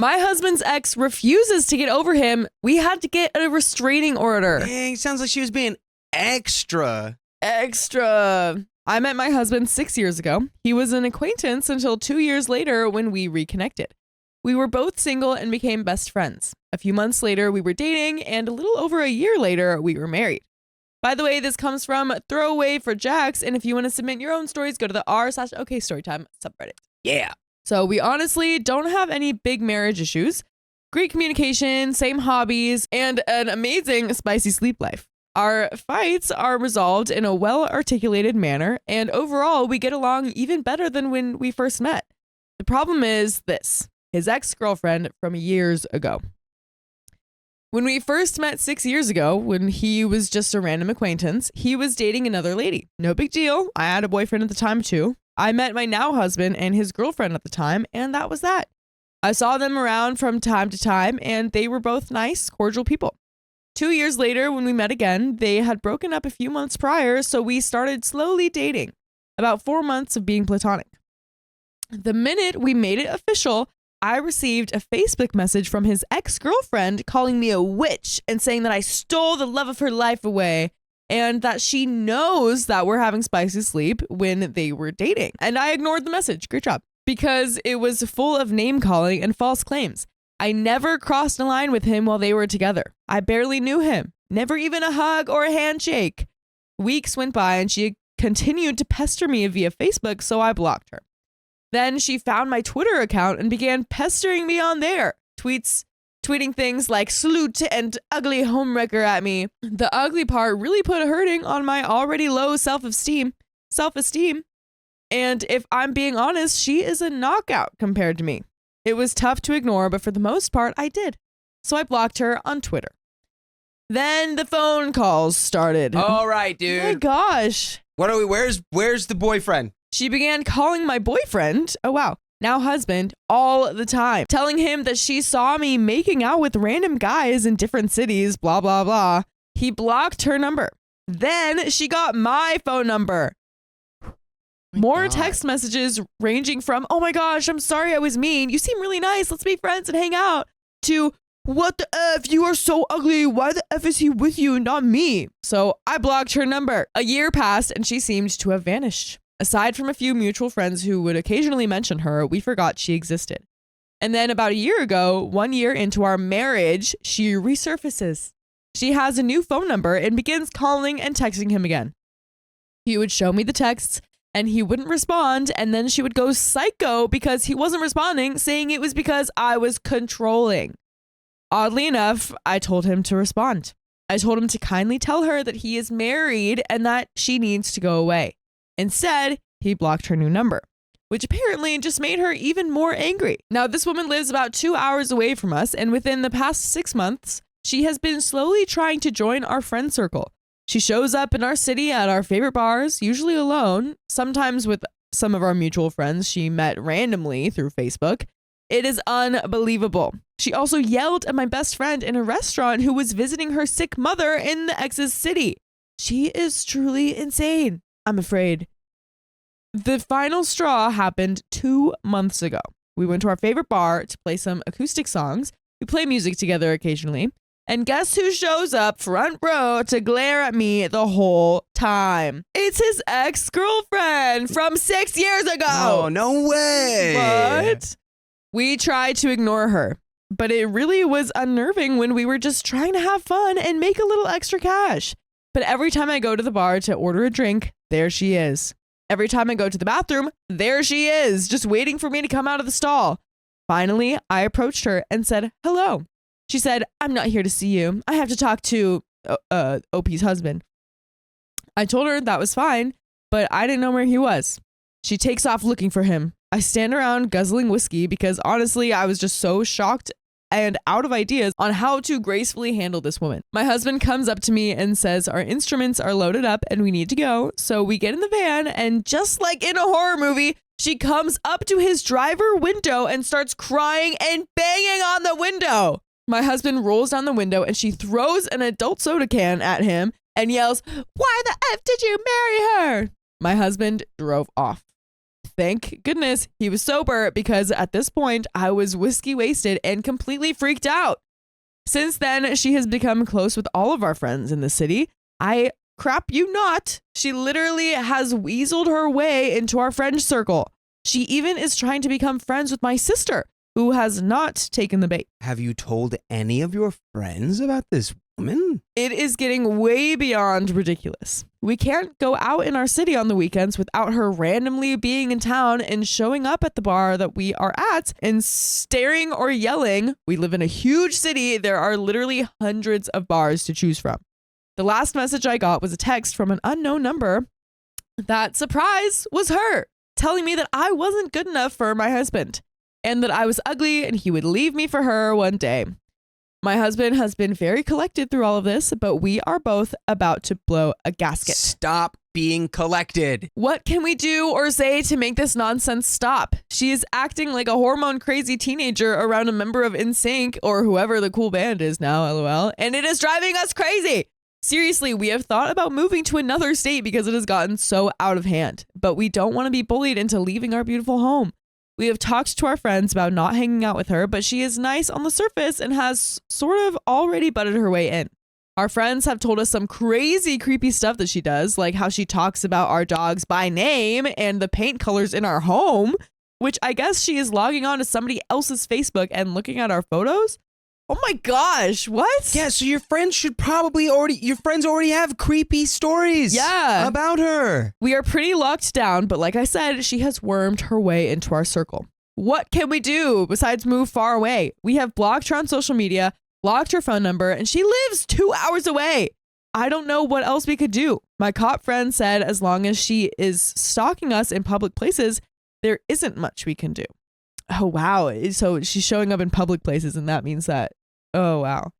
My husband's ex refuses to get over him. We had to get a restraining order. Dang, sounds like she was being extra. I met my husband 6 years ago. He was an acquaintance until 2 years later when we reconnected. We were both single and became best friends. A few months later, we were dating, and a little over a year later, we were married. By the way, this comes from Throwaway for Jax, and if you want to submit your own stories, go to the r/OKStorytime subreddit. Yeah. So we honestly don't have any big marriage issues. Great communication, same hobbies, and an amazing spicy sleep life. Our fights are resolved in a well-articulated manner, and overall, we get along even better than when we first met. The problem is this: his ex-girlfriend from years ago. When we first met 6 years ago, when he was just a random acquaintance, he was dating another lady. No big deal. I had a boyfriend at the time too. I met my now husband and his girlfriend at the time, and that was that. I saw them around from time to time, and they were both nice, cordial people. 2 years later, when we met again, they had broken up a few months prior, so we started slowly dating. About 4 months of being platonic. The minute we made it official, I received a Facebook message from his ex-girlfriend calling me a witch and saying that I stole the love of her life away and that she knows that we're having spicy sleep when they were dating. And I ignored the message. Great job. Because it was full of name-calling and false claims. I never crossed a line with him while they were together. I barely knew him. Never even a hug or a handshake. Weeks went by and she continued to pester me via Facebook, so I blocked her. Then she found my Twitter account and began pestering me on there. Tweeting things like salute and ugly homewrecker at me. The ugly part really put a hurting on my already low self-esteem. And if I'm being honest, she is a knockout compared to me. It was tough to ignore, but for the most part, I did. So I blocked her on Twitter. Then the phone calls started. All right, dude. Oh my gosh. Where's the boyfriend? She began calling my boyfriend, now husband, all the time, telling him that she saw me making out with random guys in different cities, blah, blah, blah. He blocked her number. Then she got my phone number. More text messages ranging from, oh my gosh, I'm sorry I was mean. You seem really nice. Let's be friends and hang out. To, what the F? You are so ugly. Why the F is he with you and not me? So I blocked her number. A year passed and she seemed to have vanished. Aside from a few mutual friends who would occasionally mention her, we forgot she existed. And then about a year ago, 1 year into our marriage, she resurfaces. She has a new phone number and begins calling and texting him again. He would show me the texts and he wouldn't respond, and then she would go psycho because he wasn't responding, saying it was because I was controlling. Oddly enough, I told him to respond. I told him to kindly tell her that he is married and that she needs to go away. Instead, he blocked her new number, which apparently just made her even more angry. Now, this woman lives about 2 hours away from us, and within the past 6 months, she has been slowly trying to join our friend circle. She shows up in our city at our favorite bars, usually alone, sometimes with some of our mutual friends she met randomly through Facebook. It is unbelievable. She also yelled at my best friend in a restaurant who was visiting her sick mother in the ex's city. She is truly insane, I'm afraid. The final straw happened 2 months ago. We went to our favorite bar to play some acoustic songs. We play music together occasionally. And guess who shows up front row to glare at me the whole time? It's his ex-girlfriend from 6 years ago. Oh, no way. What? We tried to ignore her, but it really was unnerving when we were just trying to have fun and make a little extra cash. But every time I go to the bar to order a drink, there she is. Every time I go to the bathroom, there she is, just waiting for me to come out of the stall. Finally, I approached her and said, hello. She said, I'm not here to see you. I have to talk to OP's husband. I told her that was fine, but I didn't know where he was. She takes off looking for him. I stand around guzzling whiskey because honestly, I was just so shocked and out of ideas on how to gracefully handle this woman. My husband comes up to me and says our instruments are loaded up and we need to go. So we get in the van, and just like in a horror movie, she comes up to his driver window and starts crying and banging on the window. My husband rolls down the window and she throws an adult soda can at him and yells, "Why the F did you marry her?" My husband drove off. Thank goodness he was sober, because at this point I was whiskey wasted and completely freaked out. Since then, she has become close with all of our friends in the city. I crap you not. She literally has weaseled her way into our friend circle. She even is trying to become friends with my sister, who has not taken the bait. Have you told any of your friends about this woman? It is getting way beyond ridiculous. We can't go out in our city on the weekends without her randomly being in town and showing up at the bar that we are at and staring or yelling. We live in a huge city. There are literally hundreds of bars to choose from. The last message I got was a text from an unknown number that, surprise, was her, telling me that I wasn't good enough for my husband and that I was ugly and he would leave me for her one day. My husband has been very collected through all of this, but we are both about to blow a gasket. Stop being collected. What can we do or say to make this nonsense stop? She is acting like a hormone crazy teenager around a member of NSYNC or whoever the cool band is now, LOL, and it is driving us crazy. Seriously, we have thought about moving to another state because it has gotten so out of hand, but we don't want to be bullied into leaving our beautiful home. We have talked to our friends about not hanging out with her, but she is nice on the surface and has sort of already butted her way in. Our friends have told us some crazy, creepy stuff that she does, like how she talks about our dogs by name and the paint colors in our home, which I guess she is logging on to somebody else's Facebook and looking at our photos. Oh my gosh, what? Yeah, so your friends already have creepy stories about her. We are pretty locked down, but like I said, she has wormed her way into our circle. What can we do besides move far away? We have blocked her on social media, blocked her phone number, and she lives 2 hours away. I don't know what else we could do. My cop friend said as long as she is stalking us in public places, there isn't much we can do. Oh, wow. So she's showing up in public places, and that means that, oh, wow.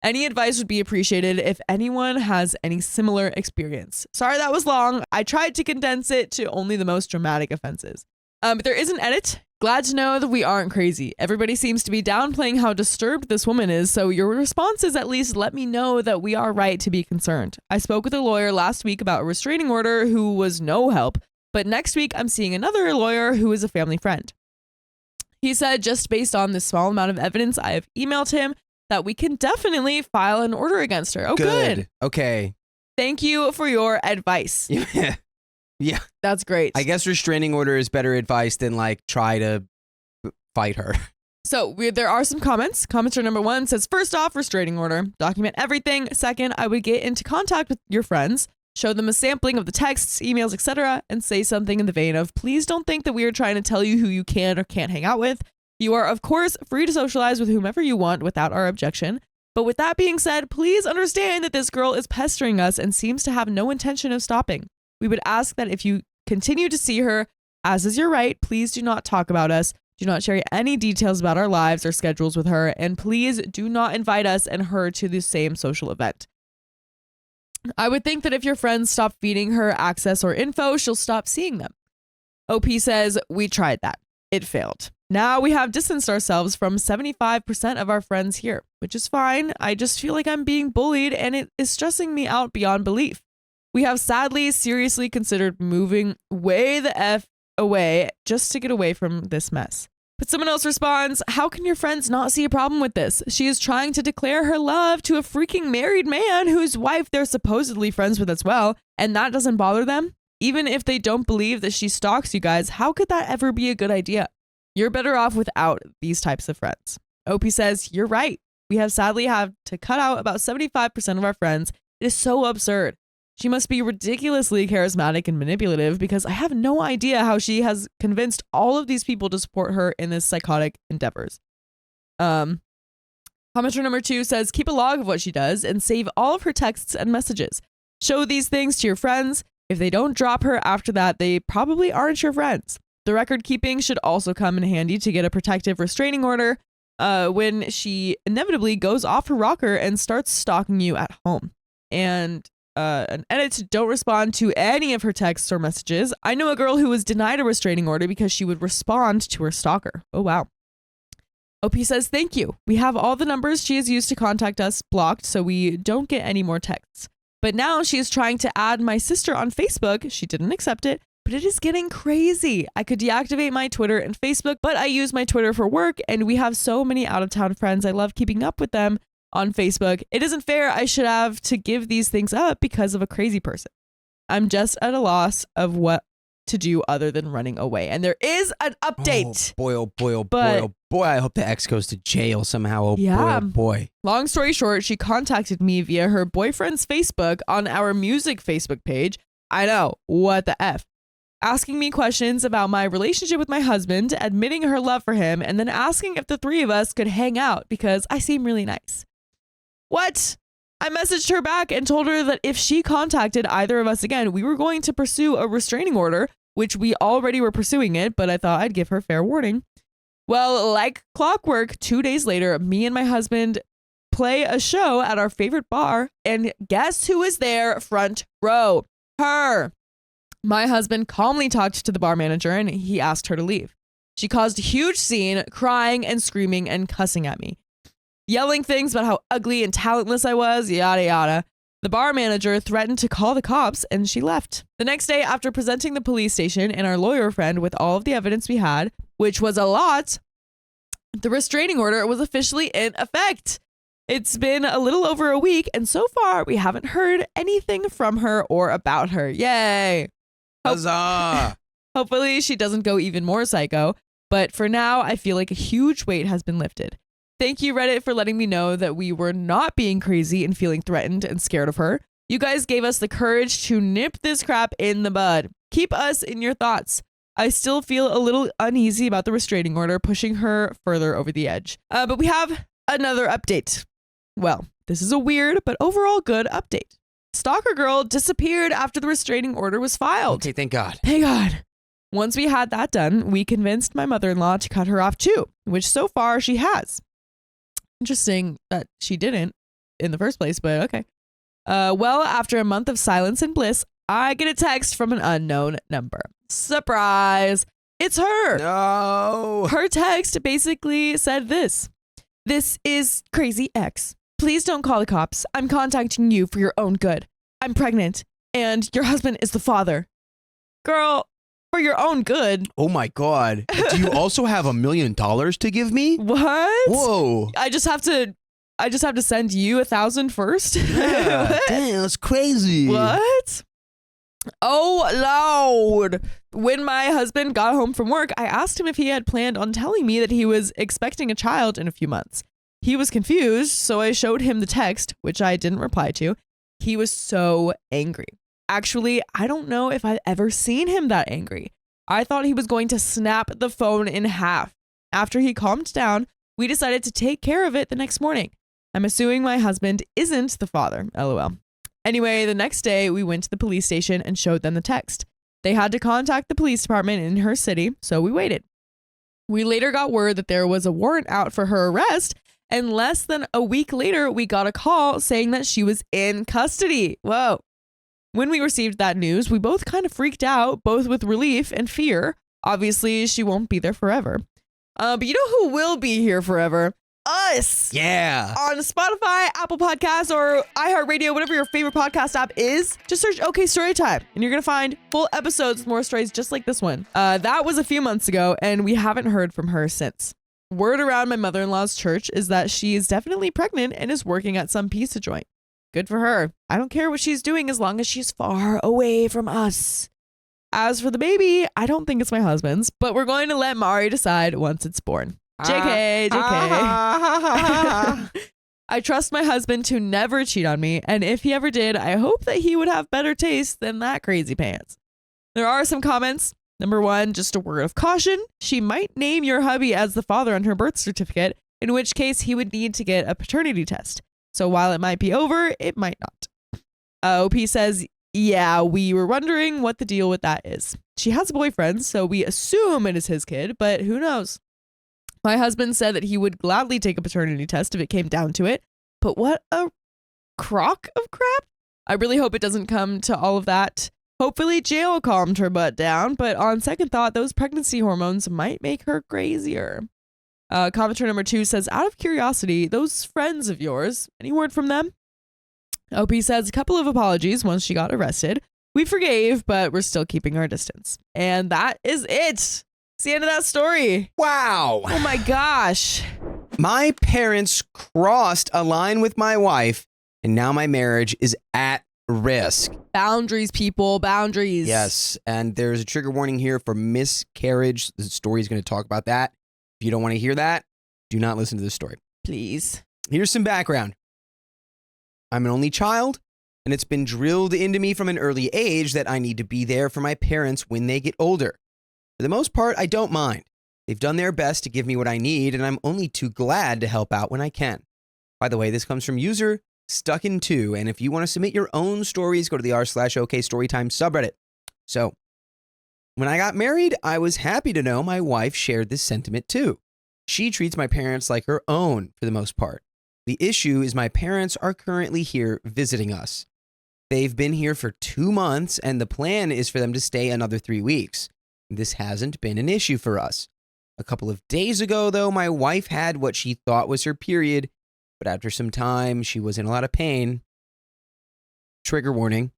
Any advice would be appreciated if anyone has any similar experience. Sorry that was long. I tried to condense it to only the most dramatic offenses. But there is an edit. Glad to know that we aren't crazy. Everybody seems to be downplaying how disturbed this woman is, so your responses at least let me know that we are right to be concerned. I spoke with a lawyer last week about a restraining order who was no help, but next week I'm seeing another lawyer who is a family friend. He said just based on the small amount of evidence I have emailed him, that we can definitely file an order against her. Oh, good. Okay. Thank you for your advice. Yeah. That's great. I guess restraining order is better advice than try to fight her. So there are some comments. Commenter number 1 says, first off, restraining order. Document everything. Second, I would get into contact with your friends, show them a sampling of the texts, emails, etc., and say something in the vein of, please don't think that we are trying to tell you who you can or can't hang out with. You are, of course, free to socialize with whomever you want without our objection. But with that being said, please understand that this girl is pestering us and seems to have no intention of stopping. We would ask that if you continue to see her, as is your right, please do not talk about us. Do not share any details about our lives or schedules with her. And please do not invite us and her to the same social event. I would think that if your friends stop feeding her access or info, she'll stop seeing them. OP says, we tried that. It failed. Now we have distanced ourselves from 75% of our friends here, which is fine. I just feel like I'm being bullied and it is stressing me out beyond belief. We have sadly, seriously considered moving way the F away just to get away from this mess. But someone else responds, how can your friends not see a problem with this? She is trying to declare her love to a freaking married man whose wife they're supposedly friends with as well, and that doesn't bother them? Even if they don't believe that she stalks you guys, how could that ever be a good idea? You're better off without these types of friends. Opie says, you're right. We have sadly had to cut out about 75% of our friends. It is so absurd. She must be ridiculously charismatic and manipulative because I have no idea how she has convinced all of these people to support her in this psychotic endeavors. Commenter number 2 says, keep a log of what she does and save all of her texts and messages. Show these things to your friends. If they don't drop her after that, they probably aren't your friends. The record keeping should also come in handy to get a protective restraining order when she inevitably goes off her rocker and starts stalking you at home. And an edit, don't respond to any of her texts or messages. I know a girl who was denied a restraining order because she would respond to her stalker. Oh, wow. OP says, thank you. We have all the numbers she has used to contact us blocked so we don't get any more texts. But now she is trying to add my sister on Facebook. She didn't accept it. but it is getting crazy. I could deactivate my Twitter and Facebook, but I use my Twitter for work, and we have so many out-of-town friends. I love keeping up with them on Facebook. It isn't fair. I should have to give these things up because of a crazy person. I'm just at a loss of what to do other than running away. And there is an update. Oh boy. I hope the ex goes to jail somehow. Oh boy. Long story short, she contacted me via her boyfriend's Facebook on our music Facebook page. I know, what the F. Asking me questions about my relationship with my husband, admitting her love for him, and then asking if the three of us could hang out because I seem really nice. What? I messaged her back and told her that if she contacted either of us again, we were going to pursue a restraining order, which we already were pursuing it, but I thought I'd give her fair warning. Well, like clockwork, 2 days later, me and my husband play a show at our favorite bar, and guess who is there front row? Her. My husband calmly talked to the bar manager and he asked her to leave. She caused a huge scene, crying and screaming and cussing at me, yelling things about how ugly and talentless I was, yada yada. The bar manager threatened to call the cops and she left. The next day, after presenting the police station and our lawyer friend with all of the evidence we had, which was a lot, the restraining order was officially in effect. It's been a little over a week, and so far we haven't heard anything from her or about her. Yay! Huzzah! Hopefully she doesn't go even more psycho, but for now I feel like a huge weight has been lifted. Thank you, Reddit, for letting me know that we were not being crazy and feeling threatened and scared of her. You guys gave us the courage to nip this crap in the bud. Keep us in your thoughts. I still feel a little uneasy about the restraining order pushing her further over the edge. But we have another update. Well, this is a weird but overall good update. Stalker girl disappeared after the restraining order was filed. Okay, thank God. Thank God. Once we had that done, we convinced my mother-in-law to cut her off too, which so far she has. Interesting that she didn't in the first place, but okay. Well, after a month of silence and bliss, I get a text from an unknown number. Surprise! It's her! No! Her text basically said this. This is Crazy X. Please don't call the cops. I'm contacting you for your own good. I'm pregnant, and your husband is the father. Girl, for your own good. Oh my God. Do you also have $1 million to give me? What? Whoa. I just have to send you 1,000 first? Yeah. Damn, that's crazy. What? Oh, Lord. When my husband got home from work, I asked him if he had planned on telling me that he was expecting a child in a few months. He was confused, so I showed him the text, which I didn't reply to. He was so angry. Actually, I don't know if I've ever seen him that angry. I thought he was going to snap the phone in half. After he calmed down, we decided to take care of it the next morning. I'm assuming my husband isn't the father, LOL. Anyway, the next day, we went to the police station and showed them the text. They had to contact the police department in her city, so we waited. We later got word that there was a warrant out for her arrest, and less than a week later, we got a call saying that she was in custody. Whoa. When we received that news, we both kind of freaked out, both with relief and fear. Obviously, she won't be there forever. But you know who will be here forever? Us. Yeah. On Spotify, Apple Podcasts, or iHeartRadio, whatever your favorite podcast app is, just search OK Storytime, and you're going to find full episodes with more stories just like this one. That was a few months ago, and we haven't heard from her since. Word around my mother-in-law's church is that she is definitely pregnant and is working at some pizza joint. Good for her. I don't care what she's doing as long as she's far away from us. As for the baby, I don't think it's my husband's, but we're going to let Mari decide once it's born. JK. I trust my husband to never cheat on me, and if he ever did, I hope that he would have better taste than that crazy pants. There are some comments. Number 1, just a word of caution. She might name your hubby as the father on her birth certificate, in which case he would need to get a paternity test. So while it might be over, it might not. OP says, yeah, we were wondering what the deal with that is. She has a boyfriend, so we assume it is his kid, but who knows? My husband said that he would gladly take a paternity test if it came down to it. But what a crock of crap. I really hope it doesn't come to all of that. Hopefully jail calmed her butt down, but on second thought, those pregnancy hormones might make her crazier. Commenter number 2 says, out of curiosity, those friends of yours, any word from them? OP says a couple of apologies once she got arrested. We forgave, but we're still keeping our distance. And that is it. It's the end of that story. Wow. Oh my gosh. My parents crossed a line with my wife, and now my marriage is at risk. Boundaries, people, boundaries. Yes, and there's a trigger warning here for miscarriage. The story is going to talk about that. If you don't want to hear that, do not listen to this story. Please. Here's some background. I'm an only child, and it's been drilled into me from an early age that I need to be there for my parents when they get older. For the most part, I don't mind. They've done their best to give me what I need, and I'm only too glad to help out when I can. By the way, this comes from user Stuck2, and if you want to submit your own stories, go to the r/OK Storytime subreddit. So, when I got married, I was happy to know my wife shared this sentiment too. She treats my parents like her own for the most part. The issue is my parents are currently here visiting us. They've been here for 2 months, and the plan is for them to stay another 3 weeks. This hasn't been an issue for us. A couple of days ago, though, my wife had what she thought was her period, but after some time, she was in a lot of pain. Trigger warning.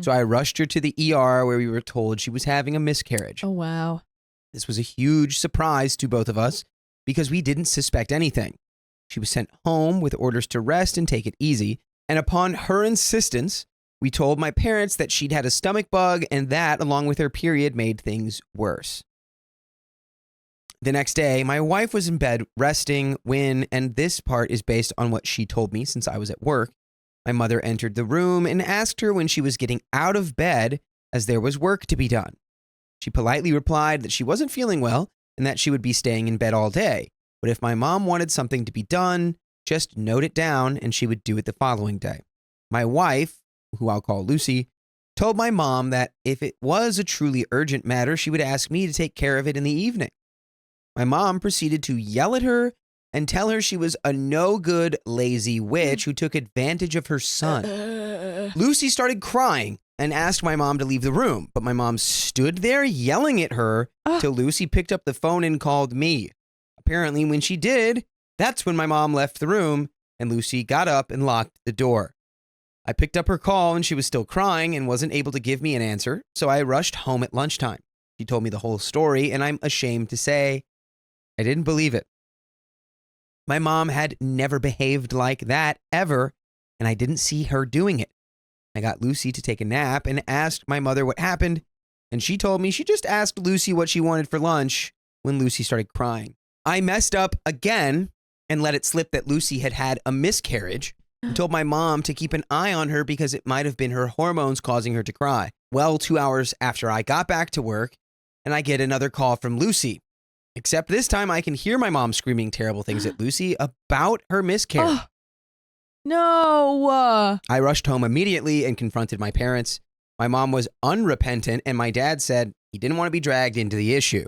So I rushed her to the ER where we were told she was having a miscarriage. Oh, wow. This was a huge surprise to both of us because we didn't suspect anything. She was sent home with orders to rest and take it easy, and upon her insistence, we told my parents that she'd had a stomach bug, and that, along with her period, made things worse. The next day, my wife was in bed resting when, and this part is based on what she told me since I was at work, my mother entered the room and asked her when she was getting out of bed as there was work to be done. She politely replied that she wasn't feeling well and that she would be staying in bed all day, but if my mom wanted something to be done, just note it down and she would do it the following day. My wife, who I'll call Lucy, told my mom that if it was a truly urgent matter, she would ask me to take care of it in the evening. My mom proceeded to yell at her and tell her she was a no-good, lazy witch who took advantage of her son. Lucy started crying and asked my mom to leave the room, but my mom stood there yelling at her till Lucy picked up the phone and called me. Apparently, when she did, that's when my mom left the room and Lucy got up and locked the door. I picked up her call and she was still crying and wasn't able to give me an answer, so I rushed home at lunchtime. She told me the whole story, and I'm ashamed to say I didn't believe it. My mom had never behaved like that ever, and I didn't see her doing it. I got Lucy to take a nap and asked my mother what happened, and she told me she just asked Lucy what she wanted for lunch when Lucy started crying. I messed up again and let it slip that Lucy had had a miscarriage and told my mom to keep an eye on her because it might have been her hormones causing her to cry. Well, 2 hours after I got back to work, and I get another call from Lucy. Except this time I can hear my mom screaming terrible things at Lucy about her miscarriage. No. I rushed home immediately and confronted my parents. My mom was unrepentant, and my dad said he didn't want to be dragged into the issue.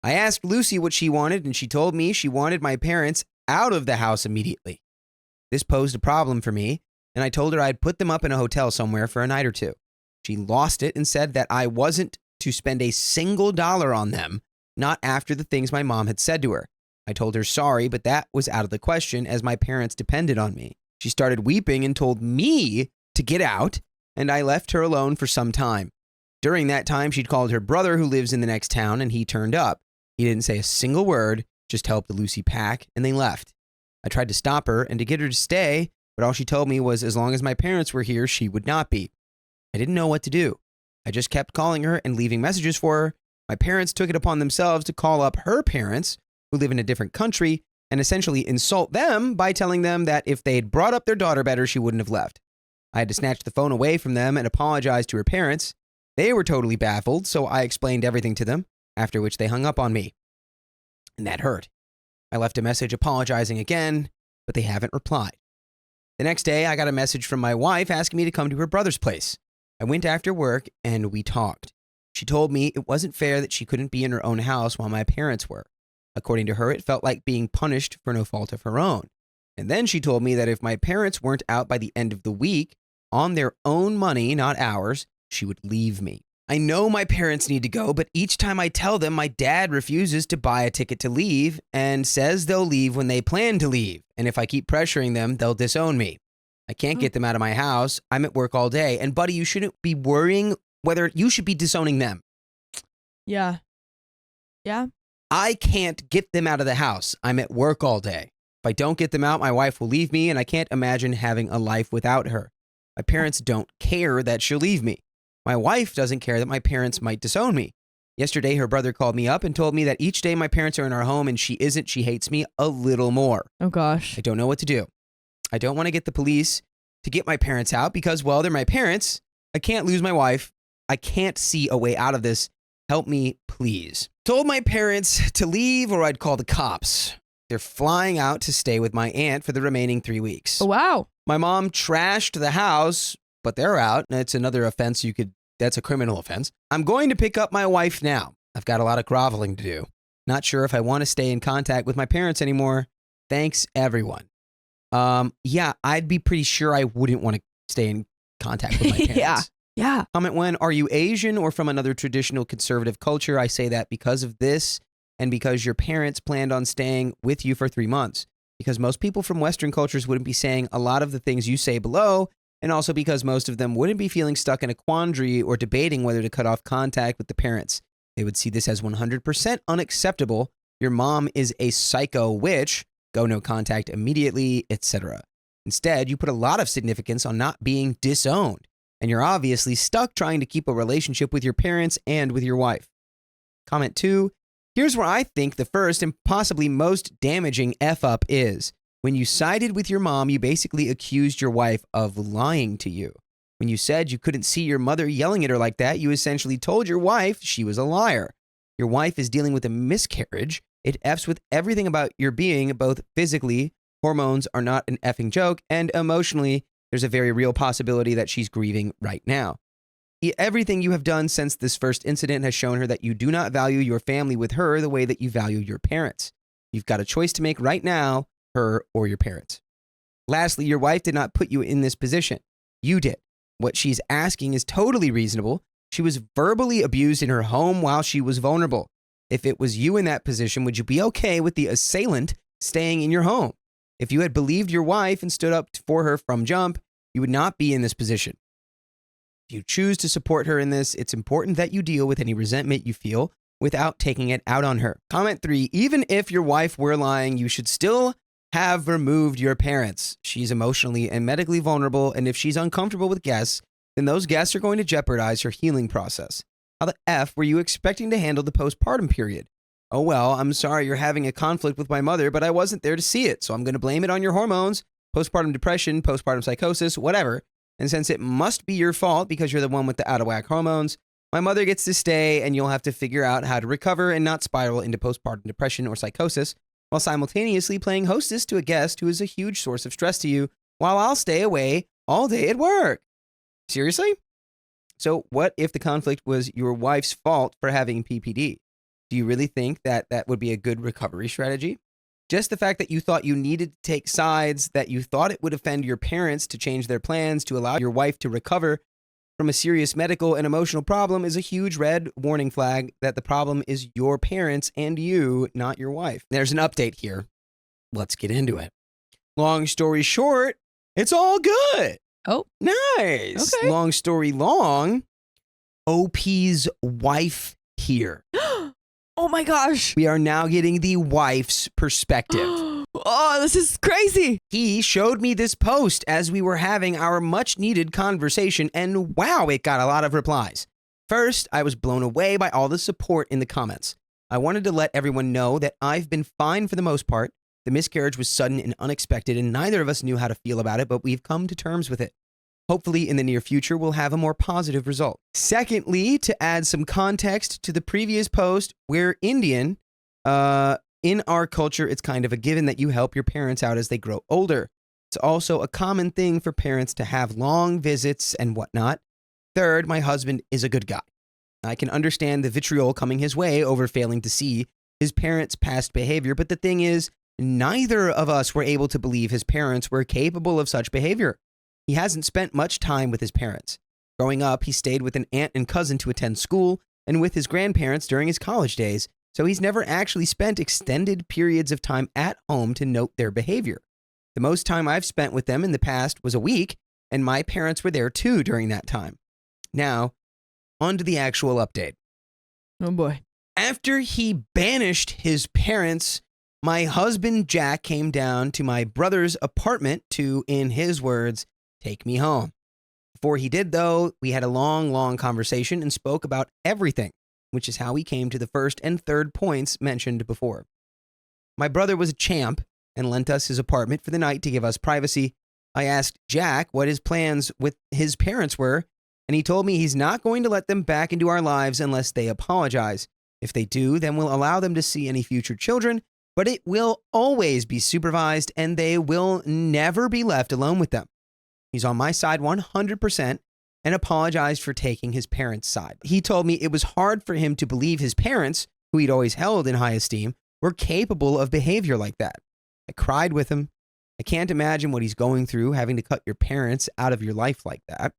I asked Lucy what she wanted, and she told me she wanted my parents out of the house immediately. This posed a problem for me, and I told her I'd put them up in a hotel somewhere for a night or two. She lost it and said that I wasn't to spend a single dollar on them, not after the things my mom had said to her. I told her sorry, but that was out of the question as my parents depended on me. She started weeping and told me to get out, and I left her alone for some time. During that time, she'd called her brother who lives in the next town, and he turned up. He didn't say a single word, just helped Lucy pack, and they left. I tried to stop her and to get her to stay, but all she told me was as long as my parents were here, she would not be. I didn't know what to do. I just kept calling her and leaving messages for her. My parents took it upon themselves to call up her parents, who live in a different country, and essentially insult them by telling them that if they had brought up their daughter better, she wouldn't have left. I had to snatch the phone away from them and apologize to her parents. They were totally baffled, so I explained everything to them, after which they hung up on me. And that hurt. I left a message apologizing again, but they haven't replied. The next day, I got a message from my wife asking me to come to her brother's place. I went after work, and we talked. She told me it wasn't fair that she couldn't be in her own house while my parents were. According to her, it felt like being punished for no fault of her own. And then she told me that if my parents weren't out by the end of the week, on their own money, not ours, she would leave me. I know my parents need to go, but each time I tell them, my dad refuses to buy a ticket to leave and says they'll leave when they plan to leave. And if I keep pressuring them, they'll disown me. I can't get them out of my house. I'm at work all day. And buddy, you shouldn't be worrying whether you should be disowning them. Yeah. Yeah. I can't get them out of the house. I'm at work all day. If I don't get them out, my wife will leave me, and I can't imagine having a life without her. My parents don't care that she'll leave me. My wife doesn't care that my parents might disown me. Yesterday, her brother called me up and told me that each day my parents are in our home and she isn't, she hates me a little more. Oh, gosh. I don't know what to do. I don't want to get the police to get my parents out because, well, they're my parents. I can't lose my wife. I can't see a way out of this. Help me, please. Told my parents to leave or I'd call the cops. They're flying out to stay with my aunt for the remaining 3 weeks. Oh, wow. My mom trashed the house, but they're out. It's another offense that's a criminal offense. I'm going to pick up my wife now. I've got a lot of groveling to do. Not sure if I want to stay in contact with my parents anymore. Thanks, everyone. Yeah, I'd be pretty sure I wouldn't want to stay in contact with my parents. Yeah. Comment 1, are you Asian or from another traditional conservative culture? I say that because of this and because your parents planned on staying with you for 3 months. Because most people from Western cultures wouldn't be saying a lot of the things you say below, and also because most of them wouldn't be feeling stuck in a quandary or debating whether to cut off contact with the parents. They would see this as 100% unacceptable. Your mom is a psycho witch. Go no contact immediately, etc. Instead, you put a lot of significance on not being disowned, and you're obviously stuck trying to keep a relationship with your parents and with your wife. Comment 2, here's where I think the first and possibly most damaging F-up is. When you sided with your mom, you basically accused your wife of lying to you. When you said you couldn't see your mother yelling at her like that, you essentially told your wife she was a liar. Your wife is dealing with a miscarriage. It F's with everything about your being, both physically, hormones are not an effing joke, and emotionally, there's a very real possibility that she's grieving right now. Everything you have done since this first incident has shown her that you do not value your family with her the way that you value your parents. You've got a choice to make right now, her or your parents. Lastly, your wife did not put you in this position. You did. What she's asking is totally reasonable. She was verbally abused in her home while she was vulnerable. If it was you in that position, would you be okay with the assailant staying in your home? If you had believed your wife and stood up for her from jump, you would not be in this position. If you choose to support her in this, it's important that you deal with any resentment you feel without taking it out on her. Comment 3, even if your wife were lying, you should still have removed your parents. She's emotionally and medically vulnerable, and if she's uncomfortable with guests, then those guests are going to jeopardize her healing process. How the F were you expecting to handle the postpartum period? Oh, well, I'm sorry you're having a conflict with my mother, but I wasn't there to see it, so I'm going to blame it on your hormones, postpartum depression, postpartum psychosis, whatever. And since it must be your fault because you're the one with the out-of-whack hormones, my mother gets to stay, and you'll have to figure out how to recover and not spiral into postpartum depression or psychosis, while simultaneously playing hostess to a guest who is a huge source of stress to you, while I'll stay away all day at work. Seriously? So what if the conflict was your wife's fault for having PPD? Do you really think that that would be a good recovery strategy? Just the fact that you thought you needed to take sides, that you thought it would offend your parents to change their plans to allow your wife to recover from a serious medical and emotional problem is a huge red warning flag that the problem is your parents and you, not your wife. There's an update here. Let's get into it. Long story short, it's all good. Oh. Nice. Okay. Long story long, OP's wife here. Oh my gosh. We are now getting the wife's perspective. Oh, this is crazy. He showed me this post as we were having our much needed conversation, and wow, it got a lot of replies. First, I was blown away by all the support in the comments. I wanted to let everyone know that I've been fine for the most part. The miscarriage was sudden and unexpected, and neither of us knew how to feel about it, but we've come to terms with it. Hopefully, in the near future, we'll have a more positive result. Secondly, to add some context to the previous post, we're Indian. In our culture, it's kind of a given that you help your parents out as they grow older. It's also a common thing for parents to have long visits and whatnot. Third, my husband is a good guy. I can understand the vitriol coming his way over failing to see his parents' past behavior, but the thing is, neither of us were able to believe his parents were capable of such behavior. He hasn't spent much time with his parents. Growing up, he stayed with an aunt and cousin to attend school and with his grandparents during his college days, so he's never actually spent extended periods of time at home to note their behavior. The most time I've spent with them in the past was a week, and my parents were there too during that time. Now, on to the actual update. Oh boy. After he banished his parents, my husband Jack came down to my brother's apartment to, in his words, take me home. Before he did, though, we had a long conversation and spoke about everything, which is how we came to the first and third points mentioned before. My brother was a champ and lent us his apartment for the night to give us privacy. I asked Jack what his plans with his parents were, and he told me he's not going to let them back into our lives unless they apologize. If they do, then we'll allow them to see any future children, but it will always be supervised and they will never be left alone with them. He's on my side 100% and apologized for taking his parents' side. He told me it was hard for him to believe his parents, who he'd always held in high esteem, were capable of behavior like that. I cried with him. I can't imagine what he's going through, having to cut your parents out of your life like that,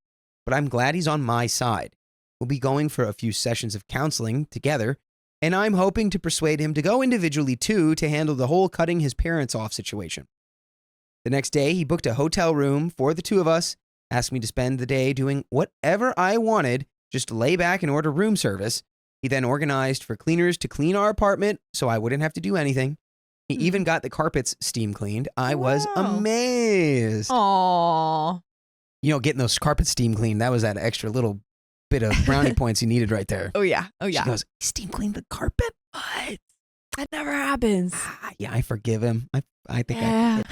but I'm glad he's on my side. We'll be going for a few sessions of counseling together, and I'm hoping to persuade him to go individually too to handle the whole cutting his parents off situation. The next day, he booked a hotel room for the two of us, asked me to spend the day doing whatever I wanted, just lay back and order room service. He then organized for cleaners to clean our apartment so I wouldn't have to do anything. He even got the carpets steam cleaned. I was amazed. Aww. You know, getting those carpets steam cleaned, that was that extra little bit of brownie points you needed right there. Oh yeah. She goes, steam clean the carpet? What? That never happens. Yeah, I forgive him. I think Yeah.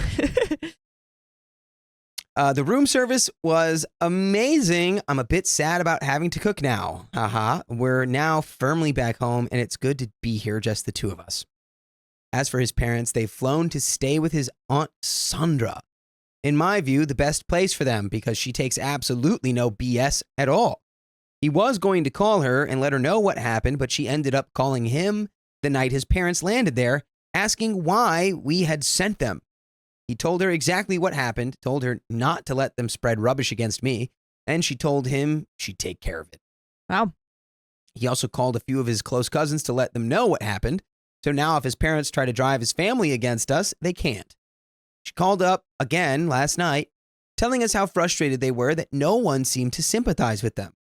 The room service was amazing. I'm a bit sad about having to cook now. We're now firmly back home, and it's good to be here, just the two of us. As for his parents, they've flown to stay with his Aunt Sandra. In my view, the best place for them because she takes absolutely no BS at all. He was going to call her and let her know what happened, but she ended up calling him the night his parents landed there, asking why we had sent them. He told her exactly what happened, told her not to let them spread rubbish against me, and she told him she'd take care of it. Wow. He also called a few of his close cousins to let them know what happened, so now if his parents try to drive his family against us, they can't. She called up again last night, telling us how frustrated they were that no one seemed to sympathize with them.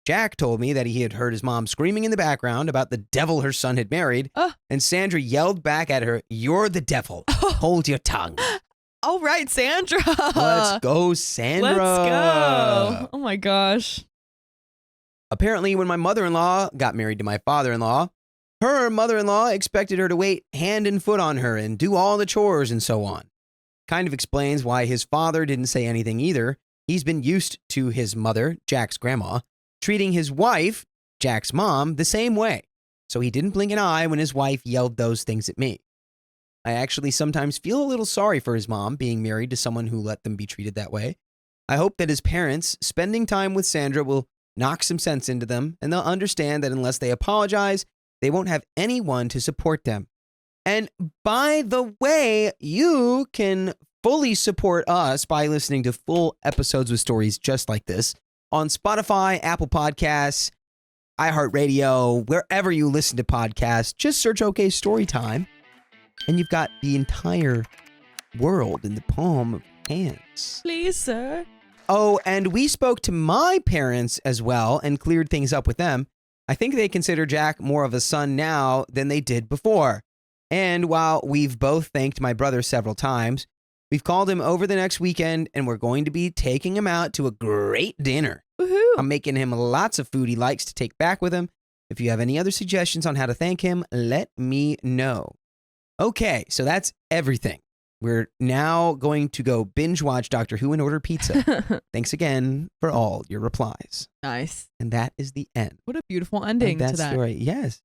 Jack told me that he had heard his mom screaming in the background about the devil her son had married, and Sandra yelled back at her, "You're the devil. Hold your tongue." All right, Sandra. Let's go, Sandra. Let's go. Oh my gosh. Apparently, when my mother-in-law got married to my father-in-law, her mother-in-law expected her to wait hand and foot on her and do all the chores and so on. Kind of explains why his father didn't say anything either. He's been used to his mother, Jack's grandma, treating his wife, Jack's mom, the same way. So he didn't blink an eye when his wife yelled those things at me. I actually sometimes feel a little sorry for his mom being married to someone who let them be treated that way. I hope that his parents spending time with Sandra will knock some sense into them and they'll understand that unless they apologize, they won't have anyone to support them. And by the way, you can fully support us by listening to full episodes with stories just like this on Spotify, Apple Podcasts, iHeartRadio, wherever you listen to podcasts. Just search OK Storytime, and you've got the entire world in the palm of your hands. Please, sir. Oh, and we spoke to my parents as well and cleared things up with them. I think they consider Jack more of a son now than they did before. And while we've both thanked my brother several times, we've called him over the next weekend and we're going to be taking him out to a great dinner. Woohoo. I'm making him lots of food he likes to take back with him. If you have any other suggestions on how to thank him, let me know. Okay, so that's everything. We're now going to go binge watch Doctor Who and order pizza. Thanks again for all your replies. Nice. And that is the end What a beautiful ending of that to that. story. Yes.